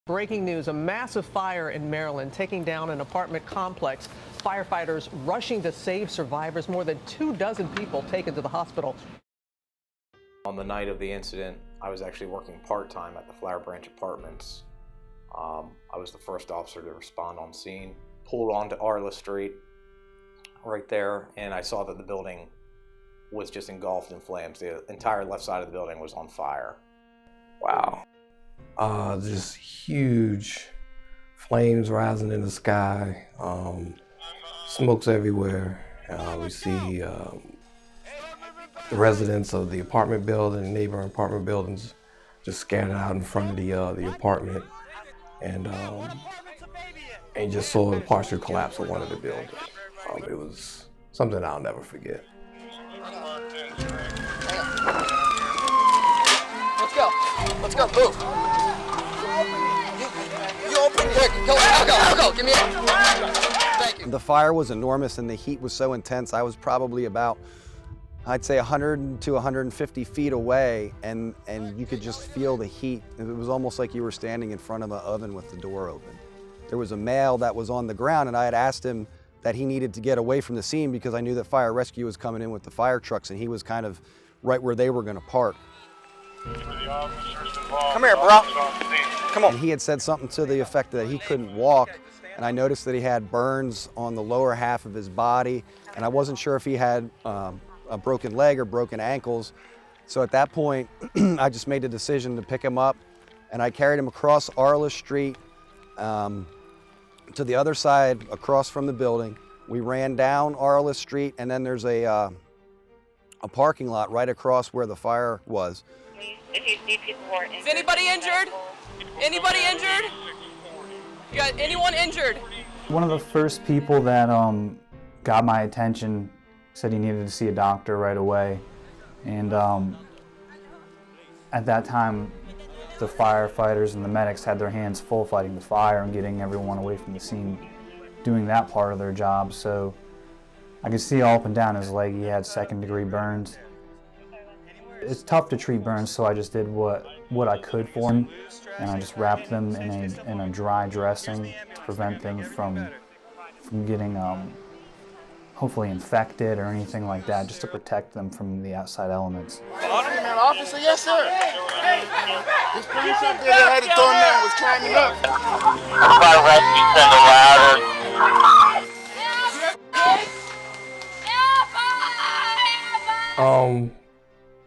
Breaking news, a massive fire in Maryland taking down an apartment complex. Firefighters rushing to save survivors. More than 24 people taken to the hospital. On the night of the incident, I was actually working part-time at the Flower Branch Apartments. I was the first officer to respond on scene. Pulled onto Arliss Street right there, and I saw that the building was just engulfed in flames. The entire left side of the building was on fire. Wow. Just huge flames rising in the sky, smokes everywhere. We see the residents of the apartment building, neighboring apartment buildings, just scattered out in front of the apartment, and just saw the partial collapse of one of the buildings. It was something I'll never forget. Let's go, move. You open, quick, I'll go, give me it. Thank you. The fire was enormous and the heat was so intense. I was probably about, I'd say 100 to 150 feet away, and you could just feel the heat. It was almost like you were standing in front of an oven with the door open. There was a male that was on the ground, and I had asked him that he needed to get away from the scene because I knew that fire rescue was coming in with the fire trucks, and he was kind of right where they were gonna park. Come here, bro. Come on. And he had said something to the effect that he couldn't walk, and I noticed that he had burns on the lower half of his body, and I wasn't sure if he had a broken leg or broken ankles. So at that point, I just made the decision to pick him up, and I carried him across Arliss Street to the other side, across from the building. We ran down Arliss Street, and then there's a parking lot right across where the fire was. If you see people who are injured. Is anybody injured? Anybody injured? You got anyone injured? One of the first people that got my attention said he needed to see a doctor right away. And at that time, the firefighters and the medics had their hands full fighting the fire and getting everyone away from the scene, doing that part of their job. So I could see all up and down his leg, he had second-degree burns. It's tough to treat burns, so I just did what I could for him, and I just wrapped them in a dry dressing to prevent things from getting hopefully infected or anything like that, just to protect them from the outside elements. Officer, yes, sir. This police up there that had a tornado was climbing up. Fire rescue, send a ladder.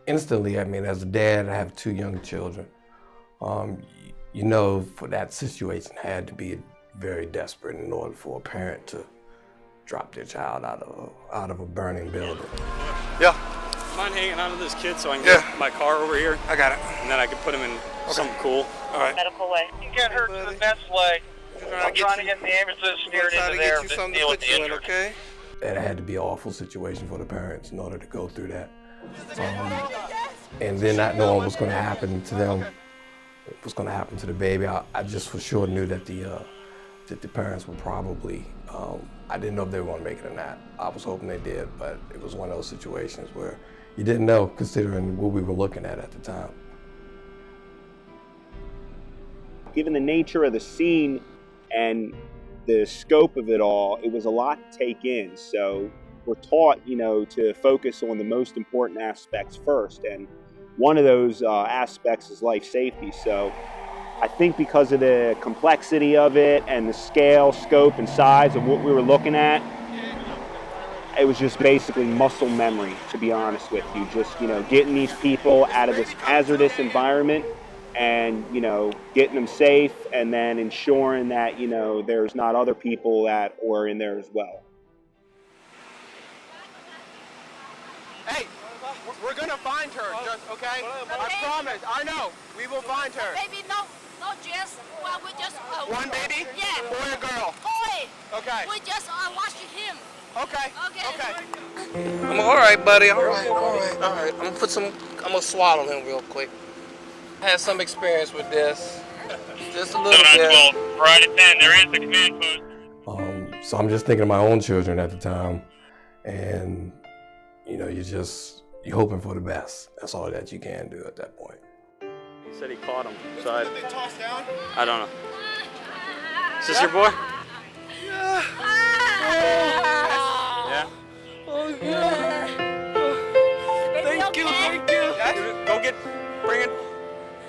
Instantly, I mean, as a dad, I have 2 young children. You know, for that situation had to be very desperate in order for a parent to drop their child out of a burning building. Yeah. Mind hanging on to this kid so I can get my car over here? I got it. And then I can put him in something cool. All right. Medical way. You get hurt to the best way. I'm trying to get the ambulances steered into there to deal with the injured. Okay? That had to be an awful situation for the parents in order to go through that. And then not knowing what's going to happen to them, what's going to happen to the baby, I just for sure knew that the parents would probably, I didn't know if they were going to make it or not. I was hoping they did, but it was one of those situations where you didn't know, considering what we were looking at the time. Given the nature of the scene and the scope of it all, it was a lot to take in. So we're taught, to focus on the most important aspects first, and one of those aspects is life safety. So I think because of the complexity of it and the scale, scope, and size of what we were looking at, it was just basically muscle memory, to be honest with you. Just, getting these people out of this hazardous environment and, getting them safe, and then ensuring that, there's not other people that are in there as well. Hey, we're gonna find her, just, okay? I promise, I know, we will find her. Baby, no Jess. Well, we just... One baby? Yeah. Boy or girl? Boy. Okay. We just watching him. Okay. Okay. I'm all right, buddy. All right. I'm gonna swallow him real quick. I had some experience with this. Just a little bit. Right at 10, there is the command post. So I'm just thinking of my own children at the time, and you're hoping for the best. That's all that you can do at that point. He said he caught him. So Did they toss down? I don't know. Is this your boy? Yeah. Yeah. Oh, God. Thank you.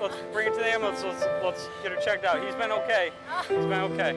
Let's bring it to the ambulance. Let's get her checked out. He's been okay. He's been okay.